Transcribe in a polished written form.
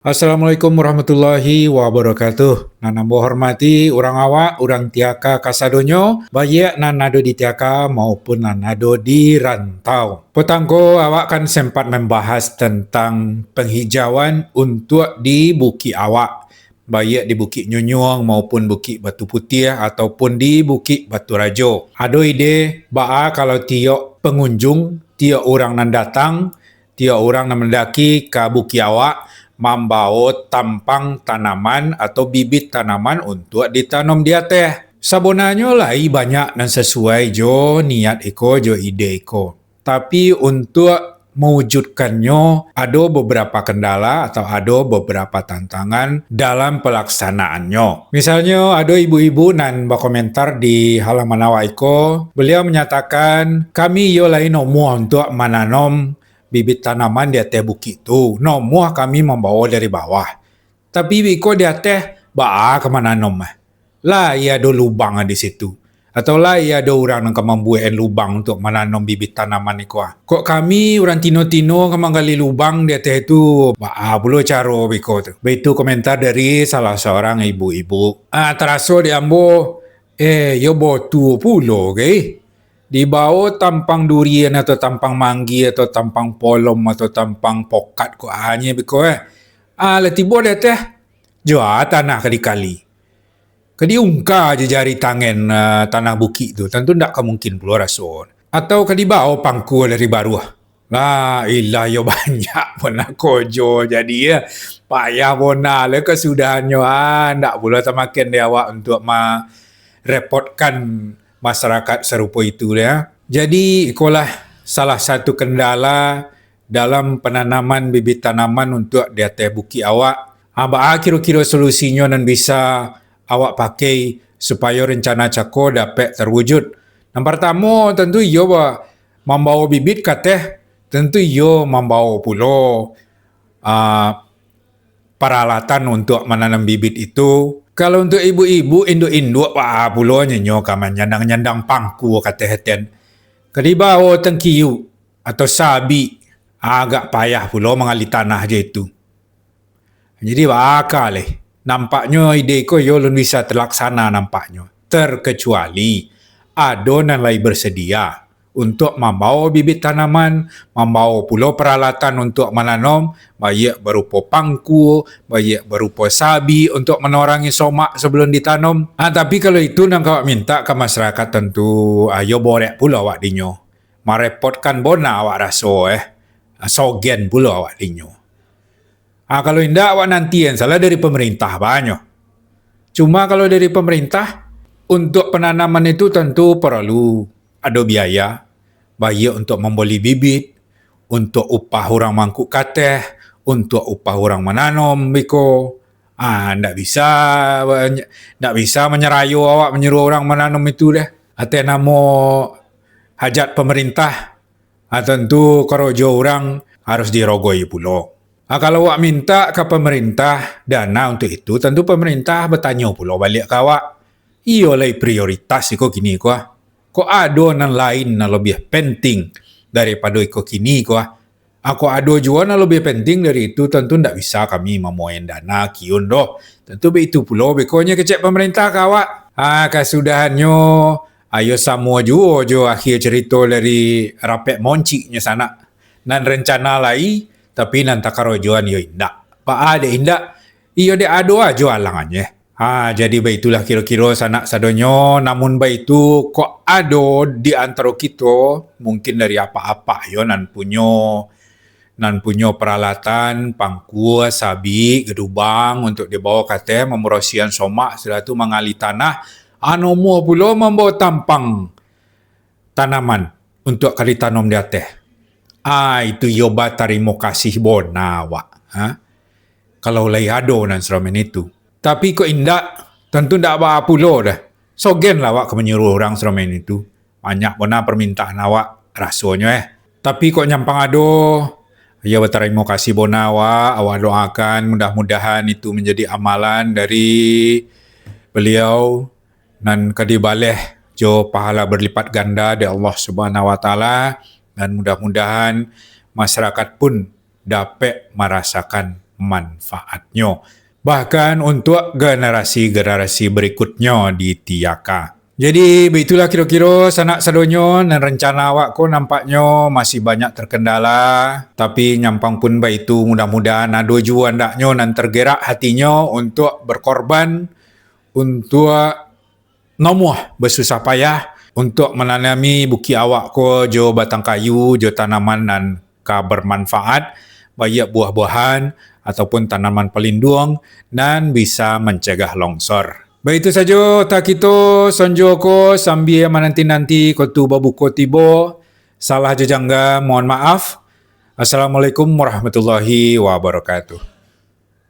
Assalamualaikum warahmatullahi wabarakatuh. Nan ambo hormati urang awak, urang tiaka kasadonyo, baik nan nado di tiaka maupun nan nado di rantau. Petangko awak kan sempat membahas tentang penghijauan untuk di Bukit Awak, baik di Bukit Nyunyuang maupun Bukit Batu Putih ataupun di Bukit Batu Rajo. Ado ide baa kalau tiok pengunjung, tiok orang nan datang, tiok orang nan mendaki ke Bukit Awak membawa tampang tanaman atau bibit tanaman untuk ditanam di atas. Sebenarnya lah banyak dan sesuai jo niat iko jo ide iko. Tapi untuk mewujudkannya ada beberapa kendala atau ada beberapa tantangan dalam pelaksanaannya. Misalnya ada ibu-ibu nan berkomentar di halaman awak iko, beliau menyatakan kami yo lain nomor untuk menanam bibit tanaman di atas bukit tu. Nomor kami membawa dari bawah. Tapi biko di atas, baa kemana nom? Lah ia ada lubang di situ. Atau lah ia ada orang yang membuat lubang untuk menanam bibit tanaman itu. Kok kami orang tino-tino gali lubang di atas itu, baa pula cara biko tu. Itu komentar dari salah seorang ibu-ibu. Terasa di ambo, yo botu pula, okay? Di bawah tampang durian atau tampang manggi atau tampang polom atau tampang pokat ko hanya biko letibo dia teh jua tanah kali-kali. Kadi ungka je jari tangan tanah bukit tu, tentu ndak mungkin pula rasul. Atau kadi bawah pangku dari baru. Lah ilah yo banyak pun aku jo jadi payah bona le kesudahannya ndak pula tamakin dia awak untuk merepotkan masyarakat serupa itu ya. Jadi itulah salah satu kendala dalam penanaman bibit tanaman untuk di atas bukit awak. Kira-kira solusinya dan bisa awak pakai supaya rencana cako dapat terwujud. Yang pertama tentu yo membawa bibit kateh, tentu yo membawa pula peralatan untuk menanam bibit itu. Kalau untuk ibu-ibu induk-induk pula nyenyo kaman nyandang-nyandang pangku kata hatian. Kadi bawa tengkiu atau sabi agak payah pula mengali tanah je itu. Jadi bakal nampaknya ide ko yo belum bisa terlaksana nampaknya. Terkecuali adonan lai bersedia untuk membawa bibit tanaman, membawa pula peralatan untuk menanam, baik berupa pangku, baik berupa sabi untuk menorangi somak sebelum ditanam. Tapi kalau itu nak awak minta ke masyarakat tentu ayo borek pula awak dinyo. Merepotkan bona awak rasa sogen pula awak dinyo. Kalau indah awak nanti yang salah dari pemerintah banyak. Cuma kalau dari pemerintah untuk penanaman itu tentu perlu ada biaya, baik untuk membeli bibit, untuk upah orang mangkuk kateh, untuk upah orang menanam biko. Ndak bisa menyerayu awak menyuruh orang menanam itu deh. Atas nama hajat pemerintah, tentu korojo orang harus dirogoi pula. Kalau awak minta ke pemerintah dana untuk itu, tentu pemerintah bertanya pula balik ke awak. Iyalah prioritas iko gini kok. Kok ada yang lain yang lebih penting daripada iko kini kok. Aku ada juga yang lebih penting dari itu, tentu tidak bisa kami memohon dana kiun doh. Tentu begitu pula bekonya kecek pemerintah kawak. Kesudahannya ayo sama juga jo akhir cerita dari rapek monciknya sana. Dan rencana lain tapi nanti karojoan yo indak. Ada indak. Iyo de ado aja alangannya. Jadi baitulah kira-kira sanak sadonyo, namun baitu kok ada di antara kita mungkin dari apa-apa yo nan punyo peralatan pangku, sabi, gedubang untuk dibawa kate memrosian somak setelah itu mengali tanah. Anomo pula membawa tampang tanaman untuk kali tanam di atas. Itu yo terima kasih bona awak. Kalau lai ado nan seramen itu. Tapi kok indak, tentu ndak apa pula dah. Sogen lah awak menyuruh orang seramen itu. Banyak bona permintaan awak rasanya Tapi kok nyampang ado, ya berterima kasih bona awak doakan mudah-mudahan itu menjadi amalan dari beliau dan kadibaleh jo pahala berlipat ganda dari Allah Subhanahu Wa Taala dan mudah-mudahan masyarakat pun dapat merasakan manfaatnya. Bahkan untuk generasi-generasi berikutnya di Tiaka. Jadi begitulah kira-kira sanak sadonyo dan rencana awak ko nampaknya masih banyak terkendala. Tapi nyampang pun baitu mudah-mudahan ado jua andaknya dan tergerak hatinya untuk berkorban untuk nomuh bersusah payah untuk menanami buki awak ko jo batang kayu, jo tanaman dan ka bermanfaat baik buah-buahan ataupun tanaman pelindung dan bisa mencegah longsor. Baik itu saja tak kita sonjo ko sambil menanti-nanti ko tu babuko tibo. Salah jejangga mohon maaf. Assalamualaikum warahmatullahi wabarakatuh.